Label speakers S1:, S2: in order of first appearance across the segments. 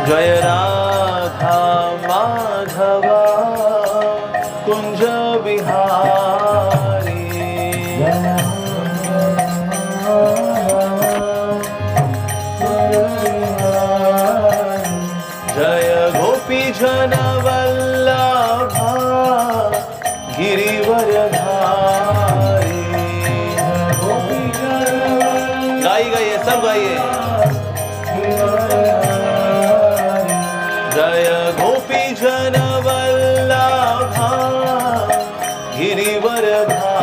S1: जय राधा माधवा कुंज बिहारी जय गोपी जन वल्लभा गिरिवरधारी। गाइए सब गाइए। जय गोपी जन वल्लभा गिरिवरधारी।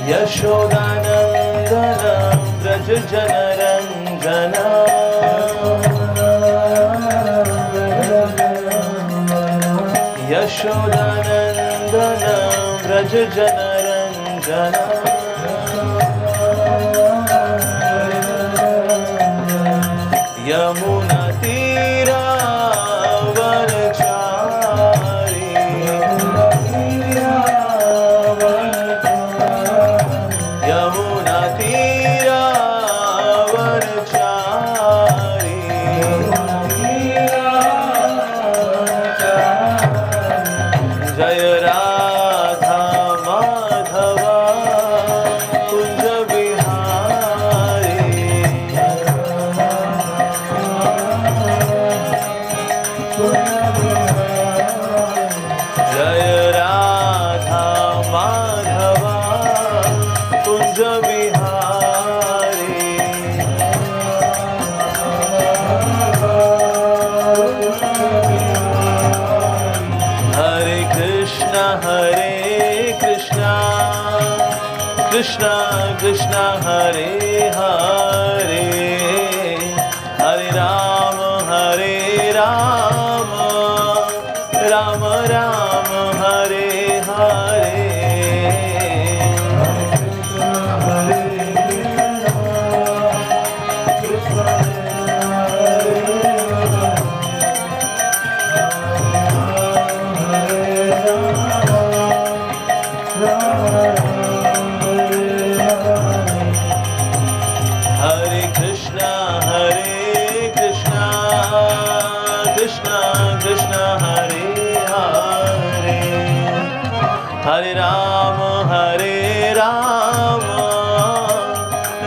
S1: यशोदानंदन व्रज जनरंजन यशोदानंदन व्रज जनरंजन यमुना तीरा वनचारी यमुना तीरा वनचारी। जय राधा माधवा कुंज बिहारी। जय राधा माधवा कुंज बिहारी। हरे कृष्णा कृष्णा कृष्णा हरे हरे हरे राम राम राम हरे हरे। हरे कृष्णा कृष्णा कृष्णा हरे हरे हरे राम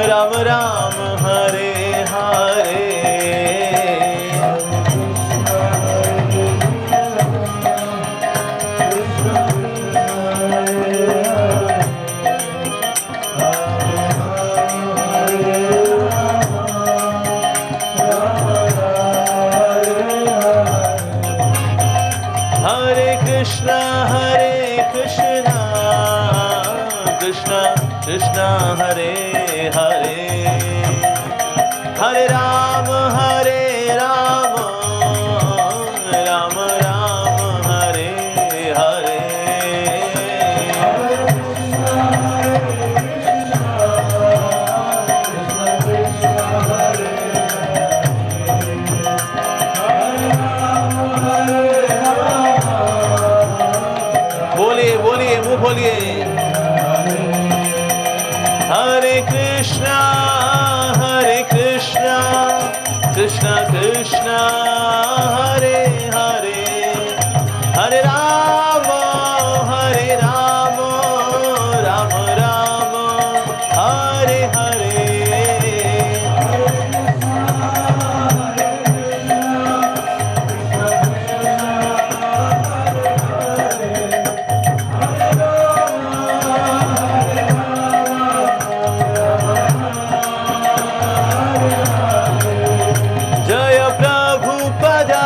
S1: राम राम हरे हरे। हरे कृष्णा कृष्णा कृष्णा हरे हरे हरे राम राम राम हरे हरे। बोलिए बोलिए मुंह खोलिए। हरे कृष्णा कृष्णा कृष्णा हरे हरे हरे राम राम राम हरे हरे। जय प्रभुपदा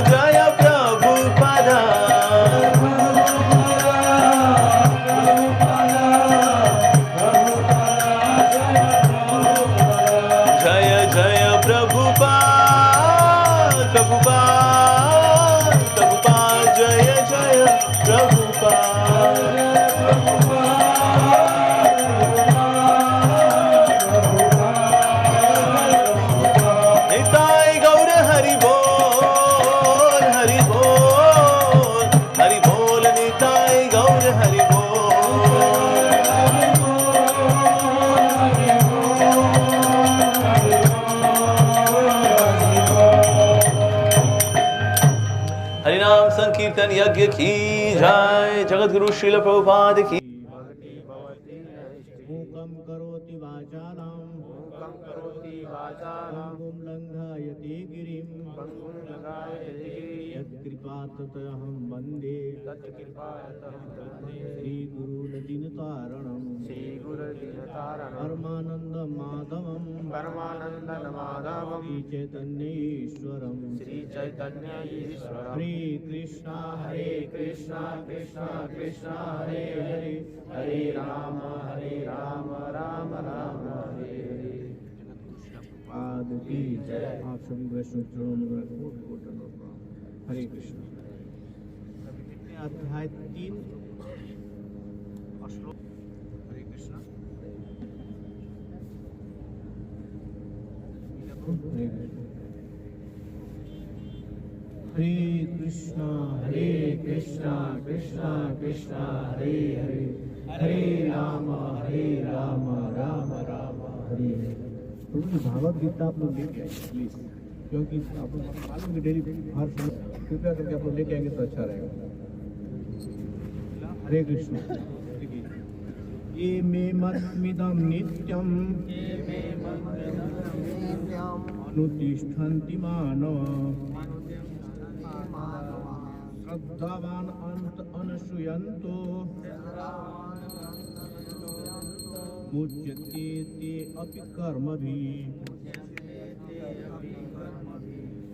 S1: जय प्रभुपदा। जय जय प्रभुपाद जय जय प्रभुपाद। निताय गौर हरि बोल हरि बोल। कीर्तन यज्ञ की जय। जगत गुरु श्रील प्रभुपाद की।
S2: मूकं करोति वाचालां पंगुं लङ्घयति गिरिं यत्कृपातमहं वन्दे श्रीगुरुदीनतारणं परमानन्दमाधवं श्रीचैतन्यईश्वरं हरे कृष्णा कृष्णा कृष्णा हरे हरे हरे राम राम राम हरे हरे। पाद की जय। आप सभी वैष्णव हरे कृष्ण। अध्याय 3 श्लोक। हरे कृष्ण। हरे कृष्णा कृष्णा कृष्णा हरे हरे हरे राम राम राम हरे हरे। भागवत गीता आप लोग लेके आएंगे प्लीज, क्योंकि आप लोग मालूम है डेली हर समय कृपया करके आप लोग लेके आएंगे तो अच्छा रहेगा। हरे कृष्ण। ये मे मत्मिदं नित्यं अनुतिष्ठन्ति मानव श्रद्धावान अंत अनुसूयन्तो मुच्यते ते अपि कर्मभिः।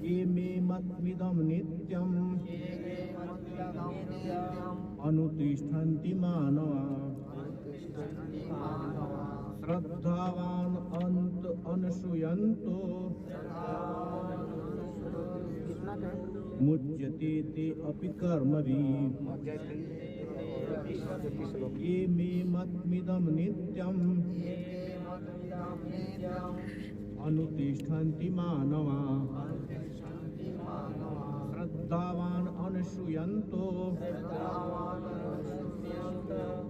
S2: ये मे मत्मिदं नित्यम् अनुतिष्ठन्ति मानवा श्रद्धावान अंत अनुसूयन्तो मुच्यते ते अपि कर्मभिः। ये मे मत्मिदं नित्यम् अनुतिष्ठन्ति मानवा श्रद्धावान अनुसूयन्तो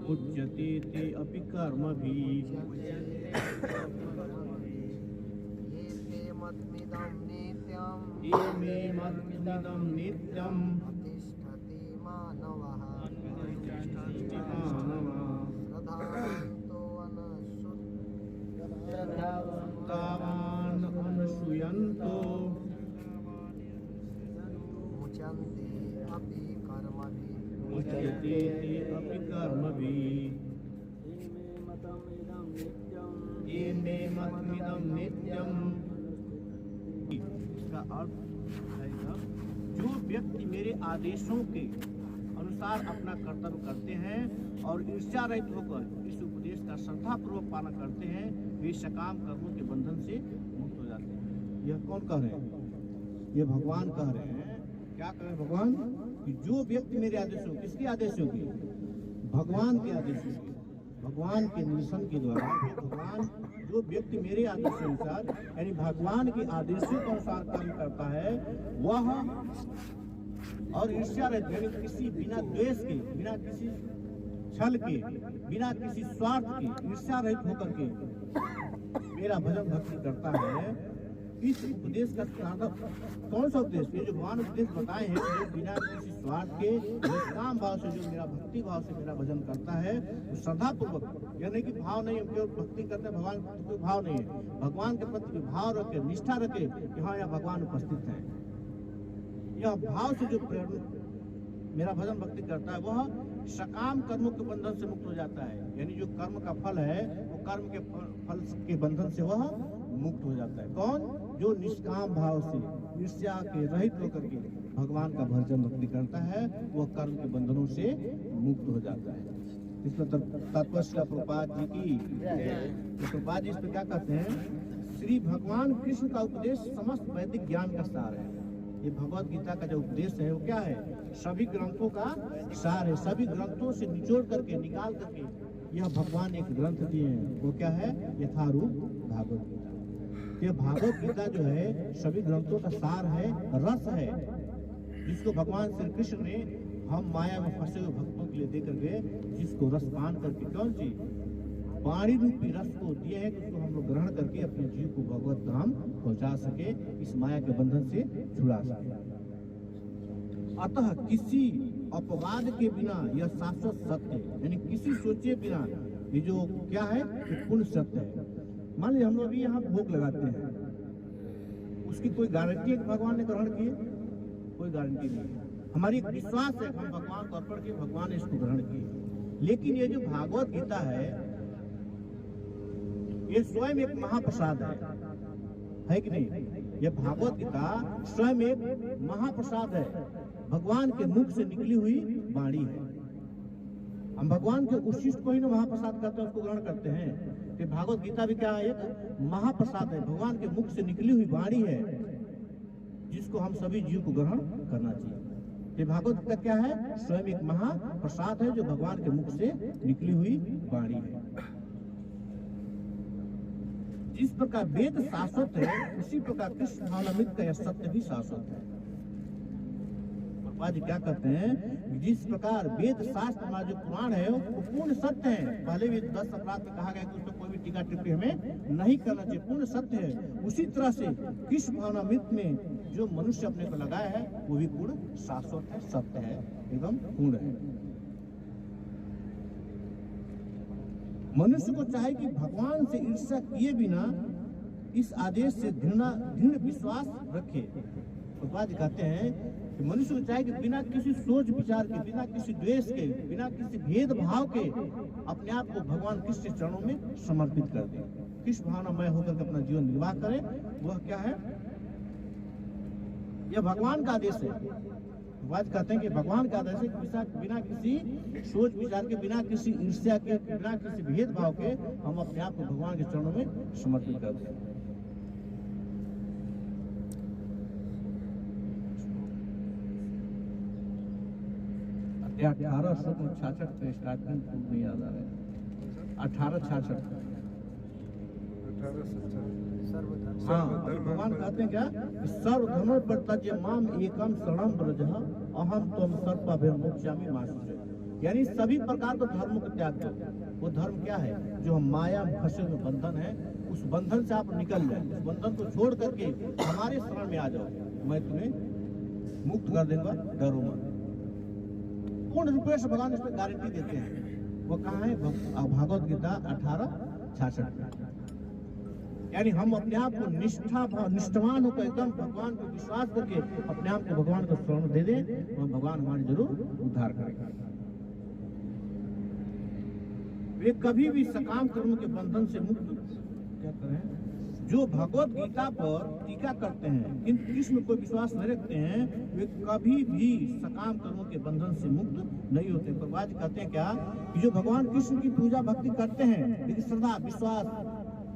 S2: मुच्यते ते अपि कर्मभिः। ये मे मत्मिदं नित्यम्
S3: तिष्ठति मानवः
S2: श्रद्धावान अनुसूयन्तो
S3: मुच्यन्ते अपि कर्मभिः।
S2: मुच्यते ते अपि कर्मभिः। ये मे मत्मिदं नित्यम्। इसका अर्थ है जो व्यक्ति मेरे आदेशों के अनुसार अपना कर्तव्य करते हैं और ईर्ष्या रहित होकर इस उपदेश का श्रद्धापूर्वक पालन करते हैं, वे सकाम कर्मों के बंधन से मुक्त हो जाते हैं। यह कौन कह रहे हैं? ये भगवान कह रहे हैं। क्या कह रहे हैं भगवान? कि जो व्यक्ति मेरे आदेशों, किसके आदेशों की? भगवान के आदेशों की, भगवान के निर्देशन के द्वारा भगवान जो व्यक्ति मेरे आदेशानुसार यानी भगवान के आदेशों के अनुसार काम करता है वह और ईर्ष्या रहित यानी किसी बिना द्वेष के, बिना किसी छल के, बिना किसी स्वार्थ के, ईर्ष्या रहित होकर के मेरा भजन भक्ति करता है। इस उपदेश का कौन सा उपदेश? ये जो भगवान उपदेश बताए हैं, जो बिना किसी स्वार्थ के निष्काम भाव से जो मेरा भक्ति भाव से मेरा भजन करता है, वो श्रद्धा पूर्वक, यानी कि भाव नहीं केवल भक्ति करते हैं, भगवान कोई भाव नहीं है, भगवान के प्रति भाव रखे, निष्ठा रखे कि हाँ यहाँ भगवान उपस्थित है। यह भाव से जो मेरा भजन भक्ति करता है वह सकाम कर्मों के बंधन से मुक्त हो जाता है। यानी जो कर्म का फल है वो कर्म के फल के बंधन से वह मुक्त हो जाता है। कौन? जो निष्काम भाव से ईर्ष्या के रहित होकर के भगवान का भजन भक्ति करता है वह कर्म के बंधनों से मुक्त हो जाता है। इसमें तत्वश्री प्रभुपाद जी की प्रभुपाद जी इस पर क्या कहते हैं? श्री भगवान कृष्ण का उपदेश समस्त वैदिक ज्ञान का सार है। ये भगवत गीता का जो उपदेश है वो क्या है? सभी ग्रंथों का सार है। सभी ग्रंथों से निचोड़ करके, निकाल करके यह भगवान एक ग्रंथ दिए हैं। वो क्या है? यथारूप भागवत गीता। ये भागवत गीता जो है सभी ग्रंथों का सार है, रस है, जिसको भगवान श्री कृष्ण ने हम माया में फंसे हुए भक्तों के लिए देकर गए, जिसको रसपान करके कौन सी वाणी रूपी रस को दिए हैं कि उसको हम लोग ग्रहण करके अपने जीव को भगवत धाम पहुंचा सके, इस माया के बंधन से छुड़ा सके। अतः किसी अपवाद के बिना यह शाश्वत सत्य है, यानी किसी सोचे बिना ये जो क्या है ये पूर्ण सत्य है। मान लीजिए हम लोग अभी यहाँ भोग लगाते हैं, उसकी कोई गारंटी है कि भगवान ने ग्रहण किए? कोई गारंटी नहीं है। हमारी एक विश्वास है कि हम भगवान को अर्पण किए, भगवान ने इसको ग्रहण किए। लेकिन ये जो भागवत गीता है ये स्वयं एक महाप्रसाद है कि नहीं? ये भागवत गीता स्वयं एक महाप्रसाद है, भगवान के मुख से निकली हुई वाणी है। हम भगवान के उच्छिष्ट को ही ना महाप्रसाद करते हैं, उसको ग्रहण करते हैं। तो भागवत गीता भी क्या है? एक महाप्रसाद है, भगवान के मुख से निकली हुई वाणी है, जिसको हम सभी जीव को ग्रहण करना चाहिए। ये भागवत गीता क्या है? स्वयं एक महाप्रसाद है जो भगवान के मुख से निकली हुई वाणी है। जिस प्रकार वेद शाश्वत है, उसी प्रकार कृष्ण भावनामृत का यह सत्य भी शाश्वत है। जी क्या कहते हैं? जिस प्रकार वेद शास्त्र हमारा जो पुराण है वो पूर्ण सत्य है। पहले भी 10 अपराध में कहा गया कि उसमें कोई भी टीका टिप्पणी हमें नहीं करना चाहिए, पूर्ण सत्य है। उसी तरह से कृष्ण भावनामृत में जो मनुष्य अपने को लगाया है वो भी पूर्ण शाश्वत है, सत्य है, एकदम पूर्ण है। मनुष्य को चाहे कि भगवान से ईर्ष्या किए बिना इस आदेश से दृढ़ विश्वास रखे। प्रभुपाद जी कहते हैं कि मनुष्य को चाहे कि बिना किसी सोच विचार के, बिना किसी द्वेष के, बिना किसी भेदभाव के अपने आप को भगवान कृष्ण के चरणों में समर्पित कर दे, कृष्ण भावनामय होकर के अपना जीवन निर्वाह करे। वह क्या है? यह भगवान का आदेश है। प्रभुपाद कहते हैं कि भगवान का आदेश है कि बिना किसी सोच विचार के, बिना किसी ईर्ष्या के, बिना किसी भेदभाव के हम अपने आप को भगवान के चरणों में समर्पित कर दें। या 1866 पे स्टार्टिंग नहीं याद आ रहा है, 1866। हाँ, भगवान कहते हैं क्या? सर्वधर्म परित्यज्य माम एकम शरणं व्रज अहम त्वं सर्वपापेभ्यो मोक्षयामि मा शुचि। यानी सभी प्रकार के धर्म को त्याग दो। वो धर्म क्या है? जो हम माया में फंसे हुए बंधन है, उस बंधन से आप निकल जाए, उस बंधन को छोड़ करके हमारे शरण में आ जाओ, मैं तुम्हें मुक्त कर दूंगा, डरो मत। पूर्ण रूप से भगवान इसमें गारंटी देते हैं। वो कहाँ है? भागवत गीता 1866। यानी हम अपने आप को निष्ठावान होकर एकदम भगवान को विश्वास करके अपने आप को भगवान को शरण दे दें, तो भगवान हमारे जरूर उद्धार करेगा। वे कभी भी सकाम कर्म के बंधन से मुक्त क्या करें? जो भगवत गीता पर टीका करते हैं किंतु कृष्ण में कोई विश्वास नहीं रखते हैं, वे कभी भी सकाम कर्मों के बंधन से मुक्त नहीं होते। प्रभुपाद कहते हैं क्या कि जो भगवान कृष्ण की पूजा भक्ति करते हैं लेकिन श्रद्धा विश्वास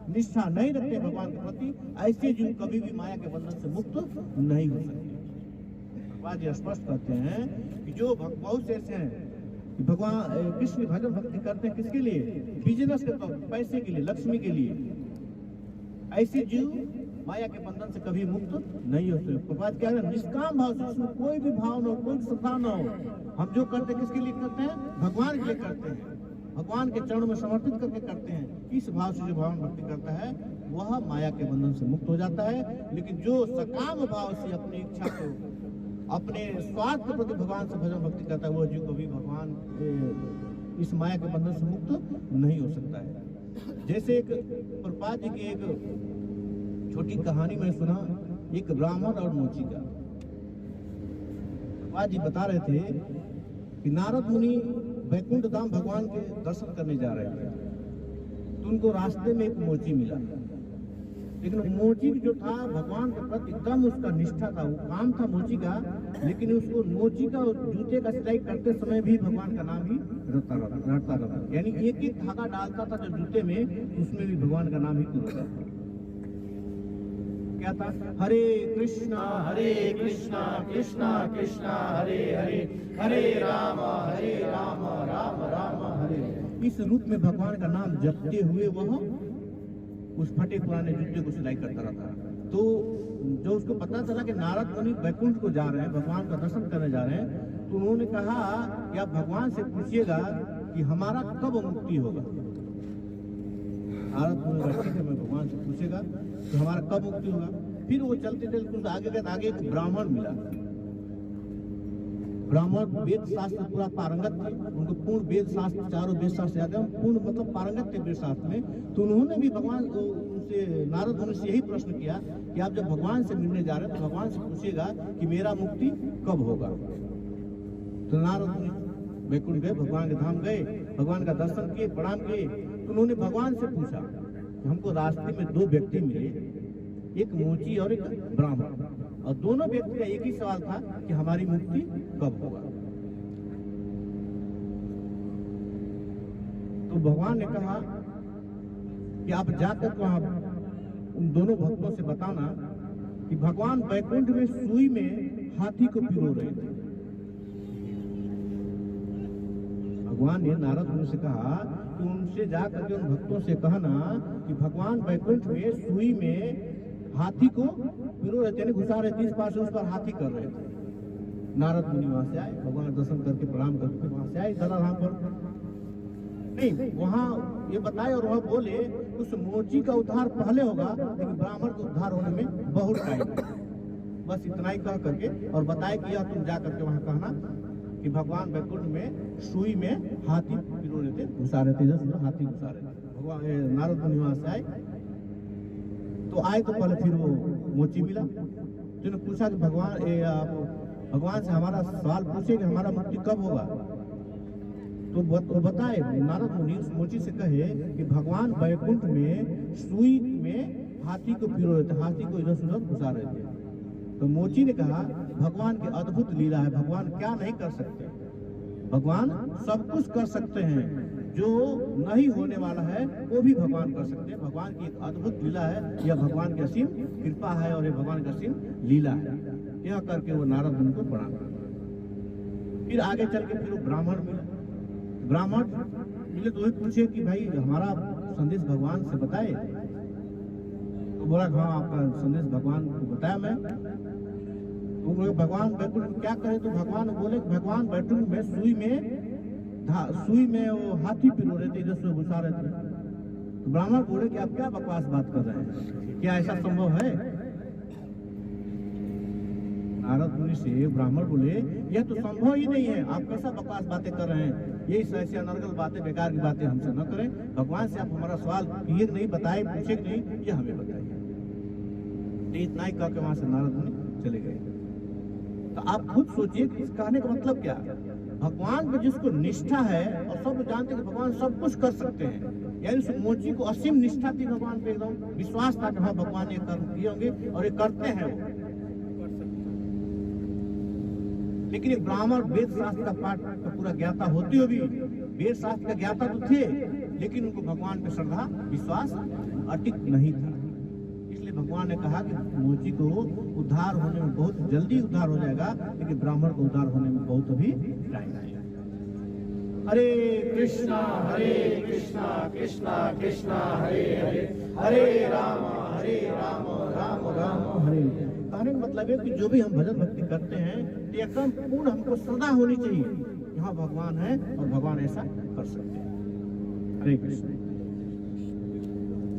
S2: निष्ठा नहीं रखते भगवान के प्रति, ऐसे जीव कभी भी माया के बंधन से मुक्त नहीं हो सकते। प्रभुपाद स्पष्ट करते हैं कि जो बहुत से ऐसे हैं कि भगवान कृष्ण की भजन भक्ति करते हैं किसके लिए? बिजनेस के तौर, पैसे के लिए, लक्ष्मी के लिए। ऐसे जीव माया के बंधन से कभी मुक्त नहीं होते। प्रभुपाद क्या है? निष्काम भाव से, उसमें कोई भी भाव न हो, कोई श्रद्धा न हो, हम जो करते हैं किसके लिए करते हैं? भगवान के लिए करते हैं, भगवान के चरणों में समर्पित करके करते हैं। इस भाव से जो भगवान भक्ति करता है वह माया के बंधन से मुक्त हो जाता है। लेकिन जो सकाम भाव से अपनी इच्छा को, अपने स्वार्थ के प्रति भगवान से भजन भक्ति करता है, वह जीव कभी भगवान इस माया के बंधन से मुक्त नहीं हो सकता है। जैसे एक प्रभुपाद जी की एक छोटी कहानी में सुना, एक ब्राह्मण और मोची का। प्रभुपाद जी बता रहे थे कि नारद मुनि वैकुंठ धाम भगवान के दर्शन करने जा रहे थे, तो उनको रास्ते में एक मोची मिला। लेकिन मोची जो था भगवान के प्रति एकदम उसका निष्ठा था, वो काम था मोची का, लेकिन उसको मोची का जूते का सिलाई करते समय भी भगवान का नाम ही रटता रहता। यानी एक एक धागा डालता था जो जूते में, उसमें भी भगवान का नाम ही कूदता था। क्या था? हरे कृष्णा कृष्णा कृष्णा हरे हरे, हरे राम राम राम हरे। इस रूप में भगवान का नाम जपते हुए वह उस फटे पुराने जूते को सिलाई करता रहता। तो जो उसको पता चला कि नारद मुनि वैकुंठ को जा रहे हैं, भगवान का दर्शन करने जा रहे हैं, तो उन्होंने कहा कि आप भगवान से पूछिएगा कि हमारा कब मुक्ति होगा। नारद मुनि में भगवान से पूछेगा तो हमारा कब मुक्ति होगा। फिर वो चलते चलते कुछ आगे गए, आगे एक ब्राह्मण मिला। ब्राह्मण वेद शास्त्र पूरा पारंगत थे, उनको पूर्ण वेद शास्त्र, चारों वेद शास्त्र याद है, पूर्ण मतलब पारंगत थे वेद शास्त्र में। तो उन्होंने भी भगवान को उनसे, नारद मुनि से यही प्रश्न किया कि आप जब भगवान से मिलने जा रहे हैं तो भगवान से पूछिएगा कि मेरा मुक्ति कब होगा। तो नारद मुनि वैकुंठ गए, भगवान के धाम गए, भगवान का दर्शन किए, प्रणाम किए। तो उन्होंने भगवान से पूछा कि हमको रास्ते में दो व्यक्ति मिले, एक मोची और एक ब्राह्मण, और दोनों व्यक्ति का एक ही सवाल था कि हमारी मुक्ति कब होगा। तो भगवान ने कहा कि आप जाकर वहां उन दोनों भक्तों से बताना कि भगवान वैकुंठ में सुई में हाथी को पिरो रहे थे। भगवान ने नारद मुनि से कहा कि उनसे जाकर के उन भक्तों से कहना कि भगवान वैकुंठ में सुई में हाथी को पिरो रहे थे, घुसा रहे थे, इस पार से उस पार हाथी कर रहे थे। नारद मुनि वहां से आए, भगवान का दर्शन करके प्रणाम करके वहां से आए धराधाम पर। नहीं, वहां ये बताए और वह बोले उस मोची का उद्धार पहले होगा, लेकिन ब्राह्मण का उद्धार होने में बहुत टाइम है। बस इतना ही कह करके और बताए कि यह तुम जा करके वहां कहना कि भगवान वैकुंठ में सुई में हाथी पिरो रहे थे, घुसा रहे थे, हाथी घुसा रहे थे। भगवान नारद मुनि वहां से आए, तो आए तो पहले फिर वो मोची मिला, जिन्होंने पूछा कि भगवान से हमारा सवाल पूछे कि हमारा मुक्ति कब होगा। तो वो बताए, नारद मुनि उस मोची से कहे कि भगवान वैकुंठ में सुई में हाथी को पिरो रहे थे, हाथी को इधर से उधर घुसा रहे थे। तो मोची ने कहा भगवान की अद्भुत लीला है, भगवान क्या नहीं कर सकते, भगवान सब कुछ कर सकते हैं, जो नहीं होने वाला है वो भी भगवान कर सकते हैं। भगवान की एक अद्भुत लीला है, यह भगवान की असीम कृपा है और यह भगवान की असीम लीला है। यह करके वो नारद मुनि को प्रणाम किया। फिर आगे चल के फिर वो ब्राह्मण मिले, ब्राह्मण मिले तो वही पूछे कि भाई हमारा संदेश भगवान से बताए। तो बोला हाँ आपका संदेश भगवान को बताया मैं। तो भगवान वैकुंठ में क्या करे, तो भगवान बोले भगवान वैकुंठ में सुई में वो हाथी पिरो रहे थे, इधर से घुसा रहे थे। तो ब्राह्मण बोले कि आप क्या बकवास बात कर रहे हैं, क्या ऐसा संभव है। नारद मुनि से ब्राह्मण बोले यह तो संभव ही नहीं है, आप कैसा बकवास बातें कर रहे हैं, ये ऐसी अनर्गल बातें, बेकार की बातें हमसे न करें। भगवान से आप हमारा सवाल किए नहीं, बताए, पूछे नहीं, ये हमें बताइए। इतना ही कह के वहां से नारद मुनि चले गए। तो आप खुद सोचिए कि इस कहने का मतलब क्या। भगवान में जिसको निष्ठा है और सब जानते हैं कि भगवान सब कुछ कर सकते हैं, यानी उस मोची को असीम निष्ठा थी भगवान पे, एकदम विश्वास था कि हाँ भगवान ये कर्म किए होंगे और ये करते हैं वो। लेकिन एक ब्राह्मण वेद शास्त्र का पाठ का पूरा ज्ञाता होते हुए भी, वेद शास्त्र का ज्ञाता तो थे, लेकिन उनको भगवान पे श्रद्धा विश्वास अटिक नहीं था। इसलिए भगवान ने कहा कि मोची को उद्धार होने में बहुत जल्दी उद्धार हो जाएगा, लेकिन ब्राह्मण को उद्धार होने में बहुत अभी टाइम है। हरे कृष्णा कृष्णा कृष्णा हरे हरे, हरे राम राम राम हरे। कहने का मतलब है कि जो भी हम भजन भक्ति करते हैं एकदम पूर्ण हमको श्रद्धा होनी चाहिए, यहाँ भगवान है और भगवान ऐसा कर सकते हैं। हरे कृष्ण,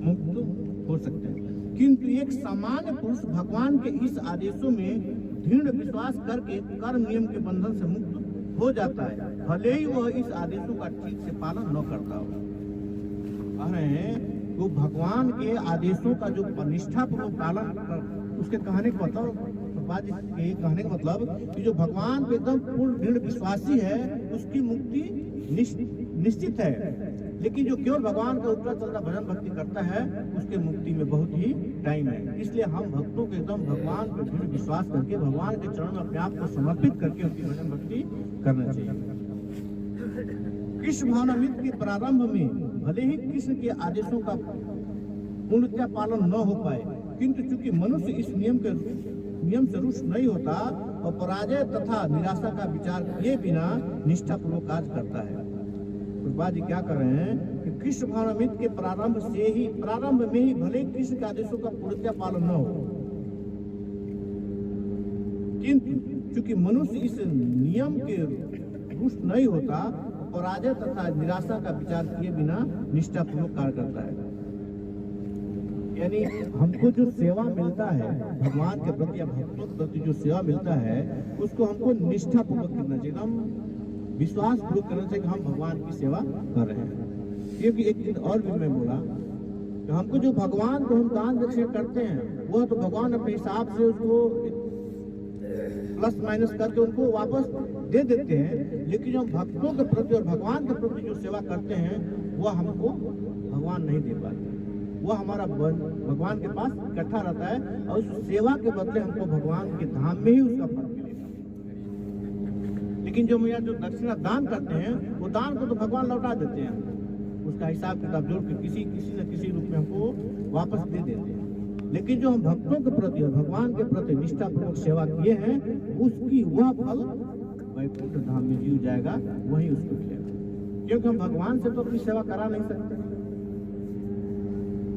S2: मुक्त हो सकते हैं। किंतु एक सामान्य पुरुष भगवान के इस आदेशों में दृढ़ विश्वास करके कर्म नियम के बंधन से मुक्त हो जाता है, भले ही वह इस आदेशों का ठीक से पालन न करता हो। कह रहे हैं तो भगवान के आदेशों का जो निष्ठापूर्वक पालन, उसके कहने का मतलब, के कहने का मतलब कि जो भगवान पे एकदम पूर्ण दृढ़ विश्वासी है उसकी मुक्ति निश्चित है। लेकिन जो केवल भगवान का ऊपर चलता भजन भक्ति करता है उसके मुक्ति में बहुत ही टाइम है। इसलिए हम भक्तों के एकदम भगवान पर दृढ़ विश्वास करके भगवान के चरण में अपने आप को समर्पित करके उनकी भजन भक्ति करना चाहिए। कृष्ण भावनामृत के प्रारंभ में भले ही कृष्ण के आदेशों का पूर्णतः पालन न हो पाए, किंतु चूंकि मनुष्य इस नियम से रुष्ट नहीं होता और पराजय तथा निराशा का विचार किए बिना निष्ठापूर्वक कार्य करता है। प्रभुपाद जी क्या कर रहे हैं कि कृष्ण भावनामृत के प्रारंभ में ही भले कृष्ण के आदेशों का पूर्णतः पालन न हो, किंतु चूंकि मनुष्य इस नियम के रुष्ट नहीं होता, पराजय तथा निराशा का विचार किए बिना निष्ठापूर्वक कार्य करता है। यानी हमको जो सेवा मिलता है भगवान के प्रति या भक्तों के प्रति जो सेवा मिलता है उसको हमको निष्ठापूर्वक करना चाहिए, एकदम विश्वास पूर्वक करना चाहिए कि हम भगवान की सेवा कर रहे हैं। क्योंकि एक दिन और भी मैं बोला कि हमको जो भगवान को हम दान दक्षिणा करते हैं वो तो भगवान अपने हिसाब से उसको प्लस माइनस करके उनको वापस दे देते हैं, लेकिन जो हम भक्तों के प्रति और भगवान के प्रति जो सेवा करते हैं वो हमको भगवान नहीं दे पाते, वो हमारा भगवान के पास इकट्ठा रहता है और उस सेवा के बदले हमको भगवान के धाम में ही उसका फल मिलेगा। लेकिन जो यहाँ जो दक्षिणा दान करते हैं वो दान को तो भगवान लौटा देते हैं, उसका हिसाब किताब जोड़ के किसी न किसी रूप में हमको वापस दे देते हैं। लेकिन जो हम भक्तों के प्रति और भगवान के प्रति निष्ठापूर्वक सेवा किए हैं उसकी वह फल वैकुंठ धाम में जीव जाएगा, वही उसको मिलेगा। क्योंकि हम भगवान से तो अपनी सेवा करा नहीं सकते,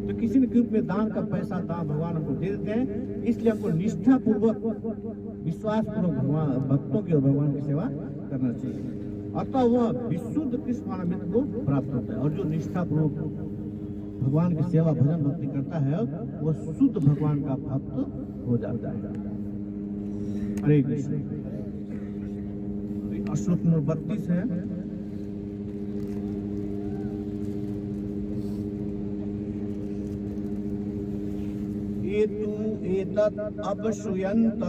S2: तो किसी न किसी रूप में दान का पैसा दान भगवान हमको दे देते हैं। इसलिए हमको निष्ठापूर्वक विश्वास पूर्वक भगवान भक्तों की और भगवान की सेवा करना चाहिए, अतः वह विशुद्ध कृष्ण भावनामृत को प्राप्त होता है। और जो निष्ठापूर्वक भगवान की सेवा भजन भक्ति करता है वह शुद्ध भगवान का भक्त हो जाता है। हरे कृष्ण। श्लोक नंबर 32 है। एतत् अवश्रुयन्त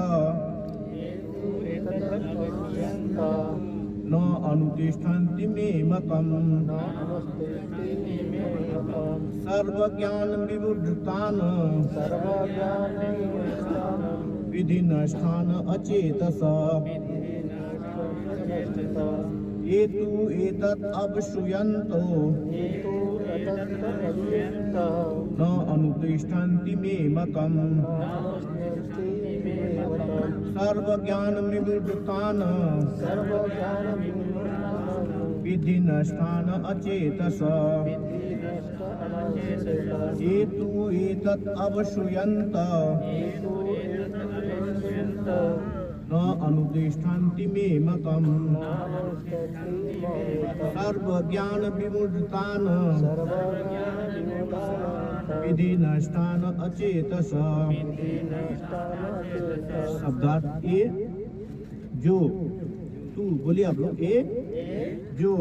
S2: न अनुतिष्ठन्ति मे मतम् सर्वज्ञान विवुद्धतान् विधिनष्ठान् अचेतस एतत् अवश्रुयन्तो न अनुतिष्ठन्ति मे मतम् सर्वज्ञान विवुद्धतान् विधिनष्ठान् अचेतस एतत् अवश्रुयन्त न अनुतिष्ठन्ति मे मतम् सर्वज्ञान विवुद्धतान् विधिनष्ठान् अचेतस। शब्दार्थ ए जो तू बोलिए आप लोग जो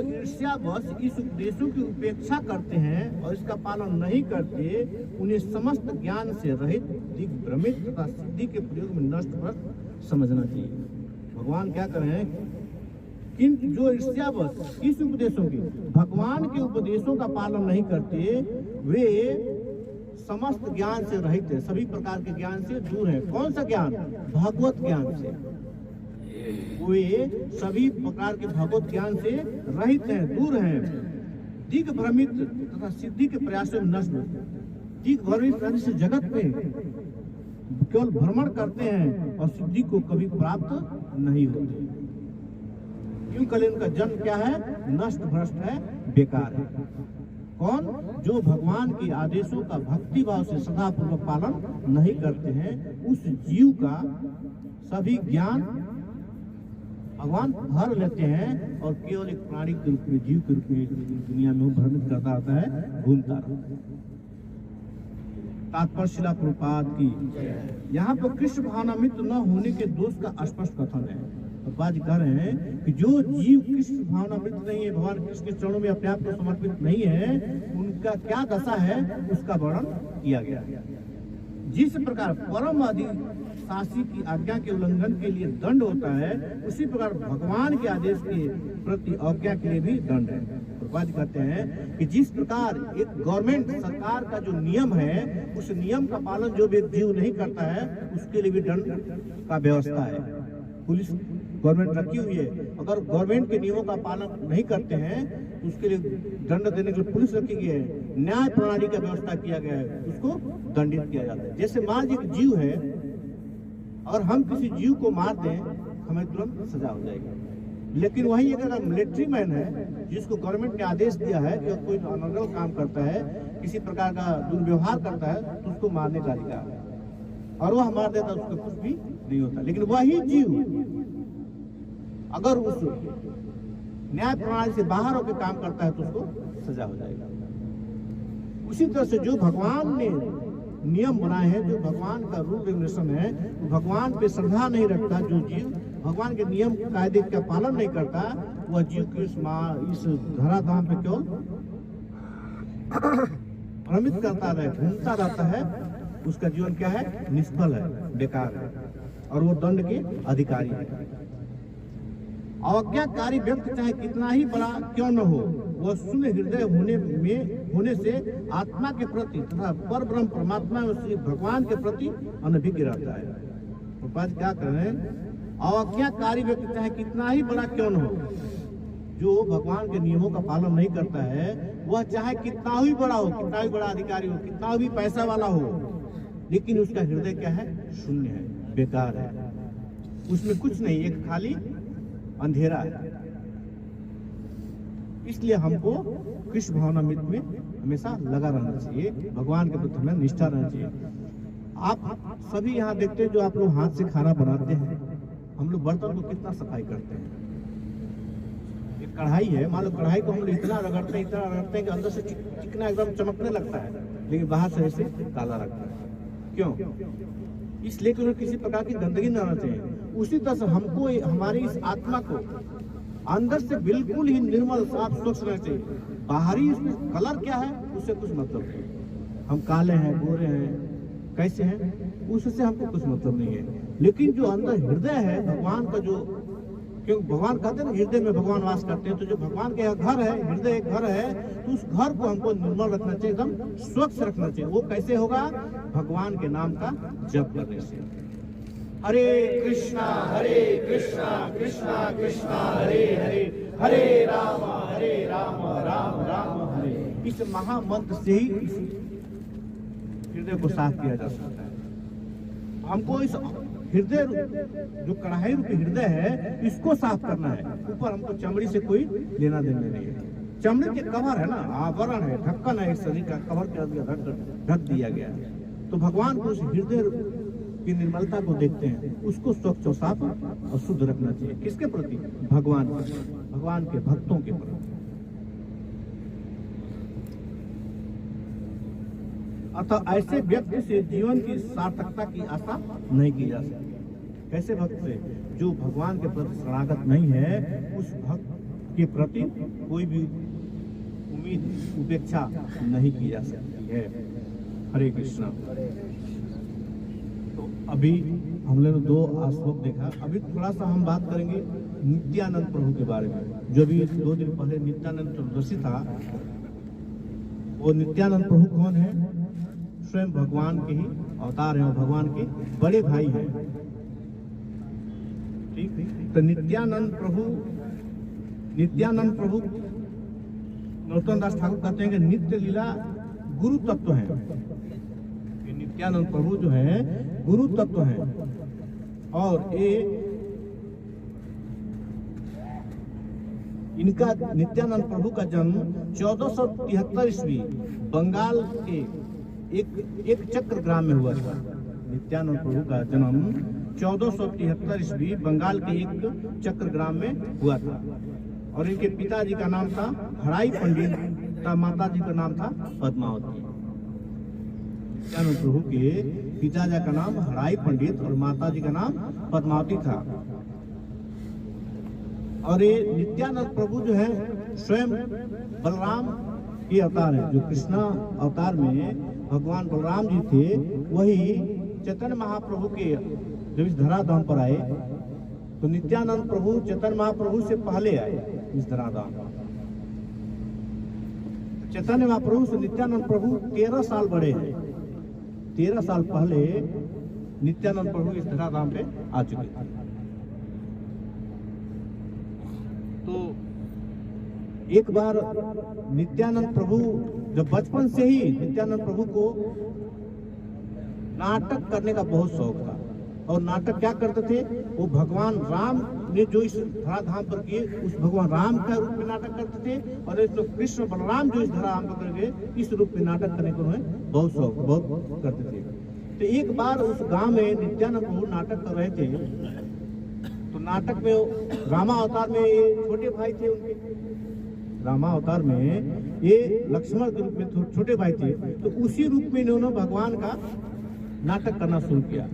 S2: ईर्ष्यावश इस उपदेशों की उपेक्षा करते हैं और इसका पालन नहीं करते उन्हें समस्त ज्ञान से रहित दिग्भ्रमित तथा सिद्धि के प्रयोग में नष्ट भ्रष्ट समझना चाहिए। भगवान क्या कर रहे हैं, किंतु जो ईर्ष्यावश इस उपदेशों की भगवान के उपदेशों का पालन नहीं करते वे समस्त ज्ञान से रहित है, सभी प्रकार के ज्ञान से दूर है। कौन सा ज्ञान? भगवत ज्ञान से। वे सभी प्रकार के भगवत ज्ञान से रहित हैं, दूर हैं। दिग्भ्रमित तथा सिद्धि के प्रयासों में नष्ट। दिग्भ्रमित से जगत में केवल भ्रमण करते हैं और सिद्धि को कभी प्राप्त नहीं होते। यूं कल इनका जन्म क्या है? नष्ट भ्रष्ट है, बेकार है। कौन? जो भगवान के आदेशों का भक्ति भाव से सदापूर्वक पालन नहीं करते हैं, उस जीव का सभी ज्ञान भगवान भर लेते हैं और केवल एक प्राणी के रूप में, जीव के रूप में दुनिया में भ्रमित करता रहता है, घूमता रहता है। तात्पर्य शिला प्रभुपाद की। यहाँ पर कृष्ण भावनामृत न होने के दोष का स्पष्ट कथन है। तो बात कह रहे हैं कि जो जीव कृष्ण भावनामृत नहीं है, भगवान कृष्ण के चरणों में अपने आप को समर्पित नहीं है, उनका क्या दशा है उसका वर्णन किया गया। जिस प्रकार परम शासी की आज्ञा के उल्लंघन के लिए दंड होता है, उसी प्रकार भगवान के आदेश के प्रति आज्ञा के लिए भी दंड है। बात कहते हैं कि जिस प्रकार एक गवर्नमेंट सरकार का जो नियम है, उस नियम का पालन जो भी जीव नहीं करता है उसके लिए भी दंड का व्यवस्था है। पुलिस गवर्नमेंट रखी हुई है, अगर गवर्नमेंट के नियमों का पालन नहीं करते हैं तो उसके लिए दंड देने के लिए पुलिस रखी गई है। न्याय प्रणाली का व्यवस्था किया गया है, उसको दंडित किया जाता है। जैसे मान एक जीव है, अगर हम किसी जीव को मार दें हमें तुरंत सजा हो जाएगी। लेकिन वही अगर मिलिट्री मैन है जिसको गवर्नमेंट ने आदेश दिया है कि कोई अनर्गल काम करता है, किसी प्रकार का दुर्व्यवहार करता है, तो उसको मारने का अधिकार है और वह मार देता है, उसको कुछ भी नहीं होता। लेकिन वही जीव अगर उस न्याय प्रणाली से बाहर होकर काम करता है तो उसको सजा हो जाएगा। उसी तरह से जो भगवान ने नियम बनाए हैं, जो भगवान का रूल रेगुलेशन है, भगवान पे श्रद्धा नहीं रखता, जो जीव भगवान के नियम कायदे का पालन नहीं करता, वह जीव की इस धराधाम पे केवल भ्रमित करता रहे, घूमता रहता है। उसका जीवन क्या है? निष्फल है, बेकार है, और वो दंड के अधिकारी है। अवज्ञाकारी व्यक्ति चाहे कितना ही बड़ा क्यों न हो, वह शून्य हृदय होने से आत्मा के प्रति तथा पर ब्रह्म परमात्मा श्री भगवान के प्रति अनभिज्ञ रहता है। तो पांच क्या करें? अवज्ञाकारी व्यक्ति चाहे कितना ही बड़ा क्यों न हो, जो भगवान के नियमों का पालन नहीं करता है, वह चाहे कितना ही बड़ा हो, कितना ही बड़ा अधिकारी हो, कितना भी पैसा वाला हो, लेकिन उसका हृदय क्या है? शून्य है, बेकार है, उसमें कुछ नहीं, एक खाली अंधेरा है। इसलिए हमको कृष्ण भावनामृत में हमेशा लगा रहना चाहिए, भगवान के प्रति हमें निष्ठा रहना चाहिए। आप सभी यहाँ देखते हैं, जो आप लोग हाथ से खाना बनाते हैं, हम लोग बर्तन को कितना सफाई करते हैं। एक कढ़ाई है, मान लो कढ़ाई को हम लोग इतना रगड़ते हैं कि अंदर से चिकना एकदम चमकने लगता है, लेकिन बाहर से ऐसे काला लगता है। क्यों? इसलिए कि किसी प्रकार की गंदगी न रहना चाहिए। उसी तरह से हमको हमारी इस आत्मा को अंदर से बिल्कुल ही निर्मल साफ स्वच्छ रहना चाहिए। बाहरी कलर क्या है उससे कुछ मतलब नहीं, हम काले हैं, गोरे हैं, कैसे हैं, उससे हमको कुछ मतलब नहीं है। लेकिन जो अंदर हृदय है भगवान का, जो क्योंकि भगवान कहते हैं हृदय में भगवान वास करते हैं, तो जो भगवान के घर है, हृदय एक घर है, तो उस घर को हमको निर्मल रखना चाहिए, एकदम स्वच्छ रखना चाहिए। वो कैसे होगा? भगवान के नाम का जप करने से। हरे कृष्णा कृष्णा कृष्णा हरे हरे, हरे राम राम राम हरे। इस महामंत्र से ही हृदय को साफ किया जा सकता है। हमको इस हृदय, जो कढ़ाई रूपी हृदय है, इसको साफ करना है। ऊपर हमको चमड़ी से कोई लेना देना नहीं है। चमड़ी के कवर है ना, आवरण है, ढक्कन है, इस शरीर का कवर ढक दिया गया है। तो भगवान को उस हृदय की निर्मलता को देखते हैं, उसको स्वच्छ और साफ और शुद्ध रखना चाहिए। किसके प्रति? भगवान के भक्तों के प्रति। अतः ऐसे व्यक्ति से जीवन की सार्थकता की आशा नहीं की जा सकती। कैसे भक्त से? जो भगवान के प्रति शरणागत नहीं है, उस भक्त के प्रति कोई भी उम्मीद, उपेक्षा नहीं की जा सकती है। हरे कृष्णा। तो अभी हमने 2 श्लोक देखा। अभी थोड़ा सा हम बात करेंगे नित्यानंद प्रभु के बारे में। जो भी 2 दिन पहले नित्यानंद चतुर्दशी था, वो नित्यानंद प्रभु कौन है? स्वयं भगवान के ही अवतार हैं, भगवान के बड़े भाई हैं। ठीक। तो नित्यानंद प्रभु नरोत्तम दास ठाकुर कहते हैं कि नित्य लीला गुरु तत्व है। नित्यानंद प्रभु जो है गुरु तत्व है, और ये इनका नित्यानंद प्रभु का जन्म 1473 ईस्वी बंगाल के एक चक्र ग्राम में हुआ था। नित्यानंद प्रभु का जन्म 1473 ईस्वी बंगाल के एक चक्र ग्राम में हुआ था, और इनके पिताजी का नाम था हराई पंडित तथा माता जी का नाम था पद्मावती। नित्यानंद प्रभु के पिताजी का नाम हराई पंडित और माता जी का नाम पद्मावती था। और ये नित्यानंद प्रभु जो है स्वयं बलराम के अवतार है। जो कृष्णा अवतार में भगवान बलराम जी थे, वही चैतन्य महाप्रभु के जब इस धराधाम पर आए, तो नित्यानंद प्रभु चैतन्य महाप्रभु से पहले आए इस धराधाम पर। चैतन्य महाप्रभु से नित्यानंद प्रभु 13 साल बड़े हैं। 13 साल पहले नित्यानंद प्रभु इस धराधाम पे आ चुके थे। तो एक बार नित्यानंद प्रभु, जब बचपन से ही नित्यानंद प्रभु को नाटक करने का बहुत शौक था, और नाटक क्या करते थे? वो भगवान राम ने जो इस धराधाम पर किए, उस भगवान राम का रूप में नाटक करते थे, और इस कृष्ण बलराम जो इस धराधाम पर करके इस रूप में नाटक करने को उन्हें बहुत शौक, बहुत करते थे। तो एक बार उस गांव में नित्यानंद प्रभु नाटक कर रहे थे, तो नाटक में रामा अवतार में छोटे भाई थे उनके। रामा अवतार में ये लक्ष्मण के रूप में छोटे भाई थे, तो उसी रूप में इन्होंने भगवान का नाटक करना शुरू किया।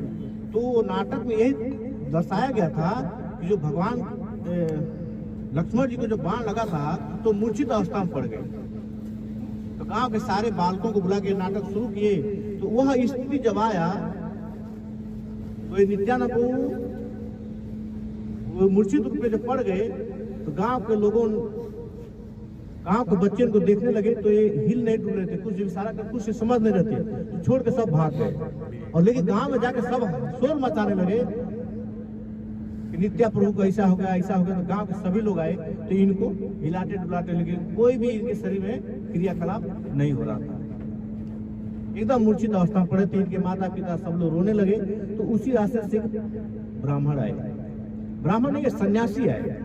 S2: तो वो नाटक में यही दर्शाया गया था कि जो भगवान लक्ष्मण जी को जो बाण लगा था तो मूर्छित अवस्था में पड़ गए। तो गांव के सारे बालकों को बुला के नाटक शुरू किए। तो वह स्थिति जब आया तो ये नित्यानंद वो मूर्छित रूप में जब पड़ गए तो गांव के लोगों, गांव के बच्चे को देखने लगे तो ये हिल नहीं डुल रहे थे, कुछ इशारा कर कुछ समझ नहीं रहते, तो छोड़ के सब भाग गए। और लेकिन गांव में जाके सब शोर मचाने लगे कि नित्या प्रभु को ऐसा हो गया ऐसा हो गया। तो गांव के सभी लोग आए तो इनको हिलाते डुलाते लगे, कोई भी इनके शरीर में क्रियाकलाप नहीं हो रहा था, एकदम मूर्छित अवस्था में पड़े थे। इनके माता पिता सब लोग रोने लगे। तो उसी रास्ते से ब्राह्मण आए, ब्राह्मण नहीं सन्यासी आए।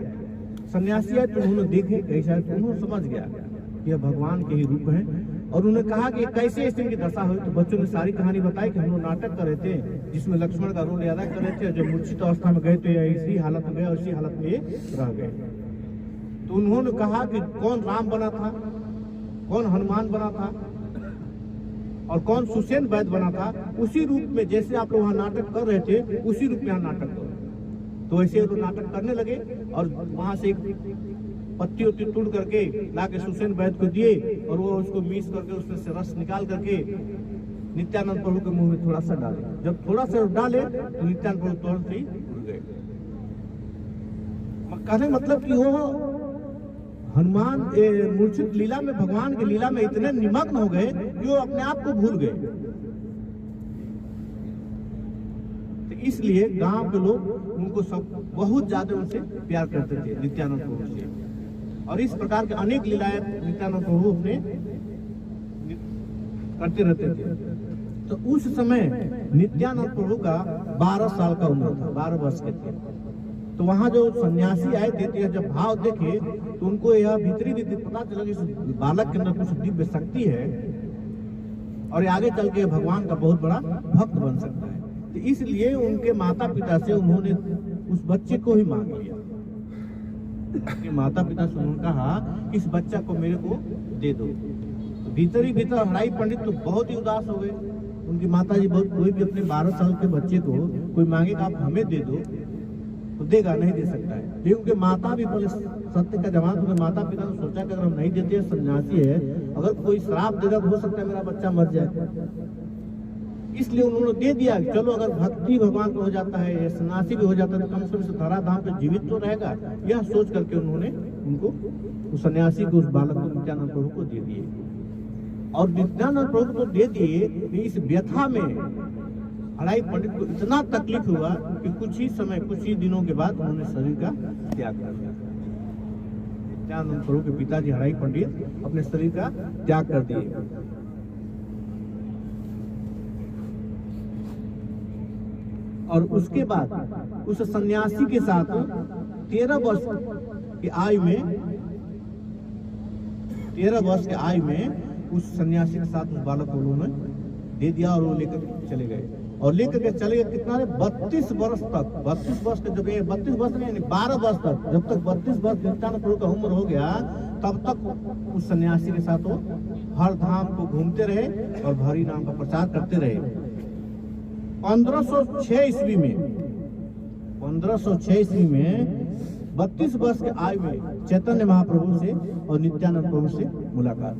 S2: सन्यासी आए तो उन्होंने देखे कैसा है, तो उन्होंने समझ गया कि यह भगवान के ही रूप है। और उन्होंने कहा कि कैसे इस की दशा हुई। तो बच्चों ने सारी कहानी बताई कि हम लोग नाटक कर रहे थे जिसमें लक्ष्मण का रोल अदा कर रहे थे। जब मूर्छित अवस्था में गए तो इसी हालत में गए और इसी हालत में रह गए। तो उन्होंने कहा कि कौन राम बना था, कौन हनुमान बना था और कौन सुसेन वैद बना था, उसी रूप में जैसे आप लोग वहाँ नाटक कर रहे थे उसी रूप में यहाँ नाटक करो। तो ऐसे तो नाटक करने लगे और वहां से एक पत्ती उत्ती तोड़ करके लाके सुसेन वैद को दिए और वो उसको मिक्स करके उसमें से रस निकाल करके नित्यानंद प्रभु के मुंह में थोड़ा सा डाले। जब थोड़ा सा डाले तो नित्यानंद प्रभु तुरंत ही उड़ गए। कहने मतलब कि वो हनुमान मूर्छित लीला में, भगवान की लीला में इतने निमग्न हो गए कि वो अपने आप को भूल गए। इसलिए गांव के लोग उनको सब बहुत ज्यादा उनसे प्यार करते थे, नित्यानंद प्रभु से। और इस प्रकार के अनेक लीलाएं नित्यानंद प्रभु अपने करते रहते थे। तो उस समय नित्यानंद प्रभु का 12 साल का उम्र था, 12 वर्ष के थे। तो वहां जो सन्यासी आए थे जब भाव देखे तो उनको यह भीतरी पता चला कि बालक के अंदर कुछ दिव्य शक्ति है और आगे चल के भगवान का बहुत बड़ा भक्त बन सकता है। तो इसलिए उनके माता पिता से उन्होंने उस बच्चे को ही मांग लिया। उनके माता पिता से उन्होंने कहा इस बच्चा को मेरे को दे दो। तो भीतर ही भीतर हराई पंडित तो बहुत ही उदास हो गए। उनकी माता जी बहुत, कोई भी अपने 12 साल के बच्चे को कोई मांगेगा आप हमें दे दो तो देगा, नहीं दे सकता है। लेकिन उनके माता भी बोले सत्य का जमाना, उनके माता पिता ने सोचा कि अगर हम नहीं देते, सन्यासी है, अगर कोई श्राप देगा तो हो सकता है मेरा बच्चा मर जाए। इसलिए उन्होंने दे दिया। चलो अगर भक्ति भगवान को हो जाता है, सन्यासी भी हो जाता है तो कम से कम धराधाम पे जीवित तो रहेगा, यह सोच करके उन्होंने उनको उस सन्यासी को, उस बालक को नित्यानंद प्रभु को दे दिए। और नित्यानंद प्रभु को दे दिए। इस व्यथा में हराई पंडित को इतना तकलीफ हुआ कि कुछ ही दिनों के बाद उन्होंने शरीर का त्याग कर दिया। नित्यानंद प्रभु के पिताजी हराई पंडित अपने शरीर का त्याग कर दिए। और उसके बाद उस सन्यासी के साथ 13 वर्ष की आयु में उस सन्यासी के साथ उस बालक को उन्होंने दे दिया और वो लेकर चले गए। और लेकर के चले गए कितना, 32 वर्ष तक। 32 वर्ष के जगह 32 वर्ष नहीं, 12 वर्ष तक, जब तक 32 वर्ष नित्यानंद प्रभु का उम्र हो गया तब तक उस सन्यासी के साथ वो हर धाम को घूमते रहे और हरि नाम का प्रचार करते रहे। 1506 ईस्वी में 32 वर्ष के आयु में चैतन्य महाप्रभु से और नित्यानंद प्रभु से मुलाकात।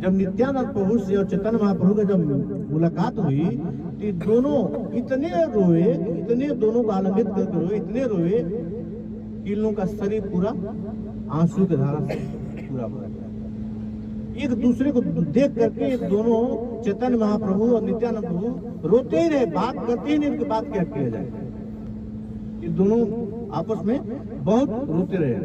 S2: जब नित्यानंद प्रभु से और चैतन्य महाप्रभु की जब मुलाकात हुई तो दोनों इतने रोए, इतने दोनों को आलिंगित करके रोए, इतने रोए कि इन लोगों का शरीर पूरा आंसू के धारा से पूरा भर गया। एक दूसरे को देख करके ये दोनों चैतन्य महाप्रभु और नित्यानंद प्रभु रोते ही रहे, बात करते ही नहीं, इनकी बात क्या किया जाए। ये दोनों आपस में बहुत रोते रहे।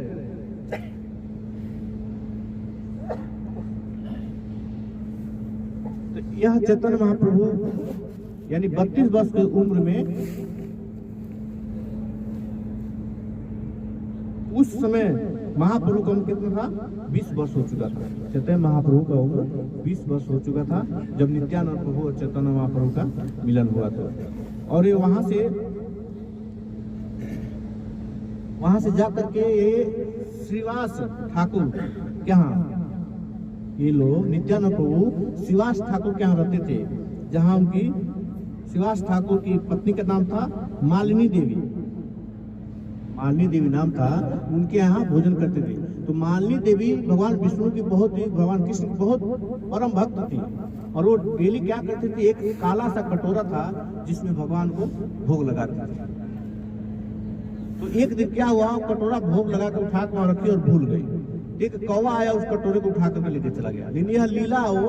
S2: तो यह चैतन्य महाप्रभु यानी 32 वर्ष की उम्र में, उस समय महाप्रभु का उम्र कितना था, 20 वर्ष हो चुका था। चैतन्य महाप्रभु का उम्र 20 वर्ष हो चुका था जब नित्यानंद प्रभु और चैतन्य महाप्रभु का मिलन हुआ था। और ये वहां से जा करके ये श्रीवास ठाकुर के यहाँ, ये लोग नित्यानंद प्रभु श्रीवास ठाकुर के यहाँ रहते थे, जहाँ उनकी श्रीवास ठाकुर की पत्नी का नाम था मालिनी देवी। मालिनी देवी नाम था, उनके यहाँ भोजन करते थे। तो मालिनी देवी भगवान विष्णु की बहुत ही, भगवान कृष्ण की बहुत परम भक्त थी, और वो डेली क्या करते थे, एक काला सा कटोरा था जिसमें भगवान को भोग लगाते थे। तो एक दिन क्या हुआ, कटोरा भोग लगा कर उठा कर वहां रखी और भूल गई। एक कौवा आया, उस कटोरे को उठा करके लेके चला गया। लेकिन यह लीला वो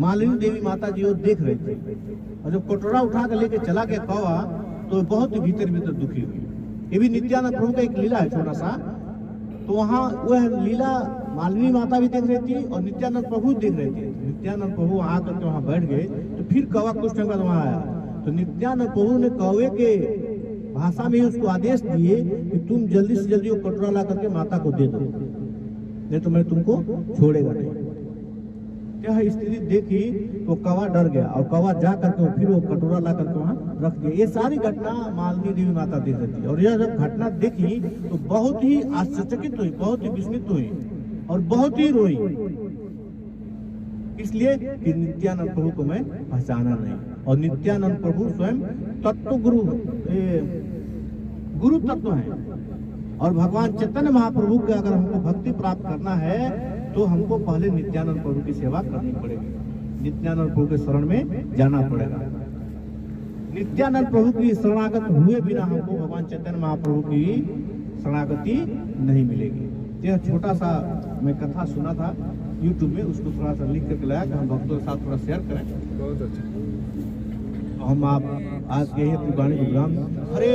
S2: मालिनी देवी माता जी वो देख रहे थे, और जब कटोरा उठा कर लेके चला गया कौवा, तो बहुत ही भीतर भीतर दुखी हुई। ये भी नित्यानंद प्रभु का एक लीला है छोटा सा। तो वहाँ वह लीला मालिनी माता भी देख रही थी और नित्यानंद प्रभु देख रहे थे। नित्यानंद प्रभु आकर के वहाँ बैठ गए, तो फिर कौवा कुछ टाइम बाद वहाँ आया। तो नित्यानंद प्रभु ने कौवे के भाषा में उसको आदेश दिए कि तुम जल्दी से जल्दी वो कटोरा ला करके माता को दे दो, नहीं तो मैं तुमको छोड़ेगा नहीं। यह स्थिति देखी तो कौवा डर गया, और कौवा जा करके फिर वो कटोरा ला करके वहाँ रख दिया। ये सारी घटना मालिनी देवी माता देख रही थी, और यह जब घटना देखी तो बहुत ही आश्चर्यचकित हुई, बहुत ही विस्मित हुई और बहुत ही रोई। इसलिए कि नित्यानंद प्रभु को मैं पहचाना नहीं, और नित्यानंद प्रभु स्वयं तत्व गुरु तत्व है। और भगवान चैतन्य महाप्रभु के अगर हमको भक्ति प्राप्त करना है तो हमको पहले नित्यानंद प्रभु की सेवा करनी पड़ेगी, नित्यानंद प्रभु के शरण में जाना पड़ेगा। नित्यानंद प्रभु की शरणागत हुए बिना हमको भगवान चैतन्य महाप्रभु की शरणागति नहीं मिलेगी। यह छोटा सा मैं कथा सुना था YouTube में, उसको थोड़ा सा लिख करके लाया कि हम भक्तों के साथ थोड़ा शेयर करें। बहुत अच्छा। तो हम आप आज के ही पुराने प्रोग्राम हरे